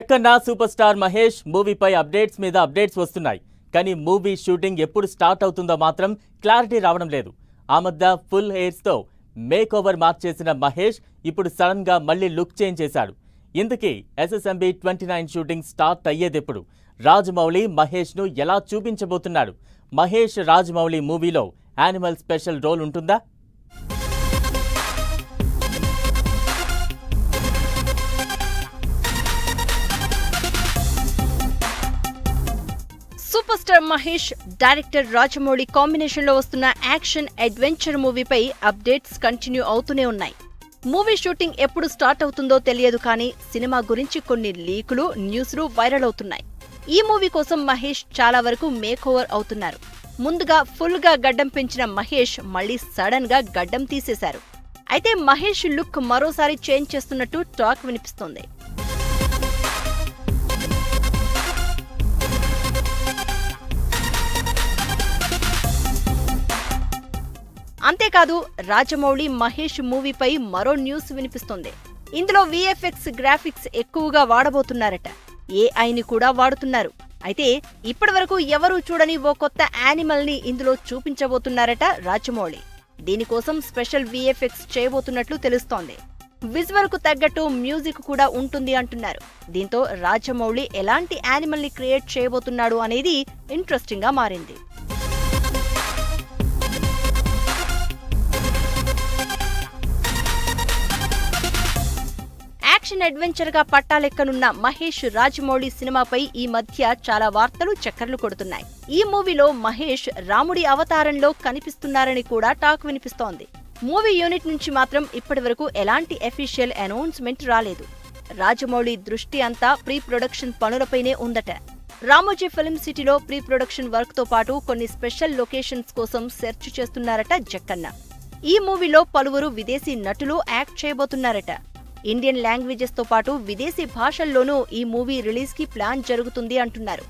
Jakkanna super star Mahesh మూవీపై updates మీద updates వస్తున్నాయి. కానీ మూవీ షూటింగ్ ఎప్పుడు స్టార్ట్ అవుతుందో మాత్రం క్లారిటీ రావడం లేదు. ఆ మధ్య ఫుల్ హెయిర్స్తో మేక్ ఓవర్ మార్చేసిన మహేష్ ఇప్పుడు సడన్ గా మళ్ళీ లుక్ చేంజ్ చేశాడు. ఇందుకే SSMB 29 షూటింగ్ స్టార్ట్ అయ్యేదెప్పుడు? రాజమౌళి మహేష్ ను ఎలా చూపించబోతున్నాడు? మహేష్ రాజమౌళి మూవీలో యానిమల్ స్పెషల్ రోల్ ఉంటుందా? Super star Mahesh, director Rajamouli combination లో వస్తున్న యాక్షన్ అడ్వెంచర్ మూవీపై అప్డేట్స్ కంటిన్యూ అవుతూనే ఉన్నాయి. మూవీ షూటింగ్ ఎప్పుడు స్టార్ట్ అవుతుందో తెలియదు, కానీ సినిమా గురించి కొన్ని లీకులు, న్యూస్లు వైరల్ అవుతున్నాయి. ఈ మూవీ కోసం మహేష్ చాలా వరకు మేక్ ఓవర్ అవుతున్నారు. ముందుగా ఫుల్ గా గడ్డం పెంచిన మహేష్ మళ్లీ సడన్ గా గడ్డం తీసేశారు. అయితే మహేష్ లుక్ మరోసారి చేంజ్ చేస్తున్నట్టు టాక్ వినిపిస్తోంది. అంతేకాదు, రాజమౌళి మహేష్ మూవీపై మరో న్యూస్ వినిపిస్తోంది. ఇందులో VFX గ్రాఫిక్స్ ఎక్కువగా వాడబోతున్నారట. AIని కూడా వాడుతున్నారు. అయితే ఇప్పటివరకు ఎవరూ చూడని ఓ కొత్త యానిమల్ ని ఇందులో చూపించబోతున్నారట రాజమౌళి. దీనికోసం స్పెషల్ VFX చేయబోతున్నట్లు తెలుస్తోంది. విజువల్ కు తగ్గట్టు మ్యూజిక్ కూడా ఉంటుంది అంటున్నారు. దీంతో రాజమౌళి ఎలాంటి యానిమల్ ని క్రియేట్ చేయబోతున్నాడు అనేది ఇంట్రెస్టింగ్ గా మారింది. యాక్షన్ అడ్వెంచర్ గా పట్టాలెక్కనున్న మహేష్ రాజమౌళి సినిమాపై ఈ మధ్య చాలా వార్తలు చక్కర్లు కొడుతున్నాయి. ఈ మూవీలో మహేష్ రాముడి అవతారంలో కనిపిస్తున్నారని కూడా టాక్ వినిపిస్తోంది. మూవీ యూనిట్ నుంచి మాత్రం ఇప్పటివరకు ఎలాంటి అఫీషియల్ అనౌన్స్మెంట్ రాలేదు. రాజమౌళి దృష్టి అంతా ప్రీ ప్రొడక్షన్ పనులపైనే ఉందట. రామోజీ ఫిల్మ్ సిటీలో ప్రీ ప్రొడక్షన్ వర్క్ తో పాటు కొన్ని స్పెషల్ లొకేషన్స్ కోసం సెర్చ్ చేస్తున్నారట జక్కన్న. ఈ మూవీలో పలువురు విదేశీ నటులు యాక్ట్ చేయబోతున్నారట. ఇండియన్ లాంగ్వేజెస్ తో పాటు విదేశీ భాషల్లోనూ ఈ మూవీ రిలీజ్ కి ప్లాన్ జరుగుతుంది అంటున్నారు.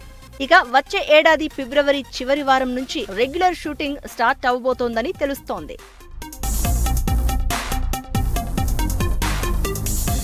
ఇక వచ్చే ఏడాది ఫిబ్రవరి చివరి వారం నుంచి రెగ్యులర్ షూటింగ్ స్టార్ట్ అవబోతోందని తెలుస్తోంది.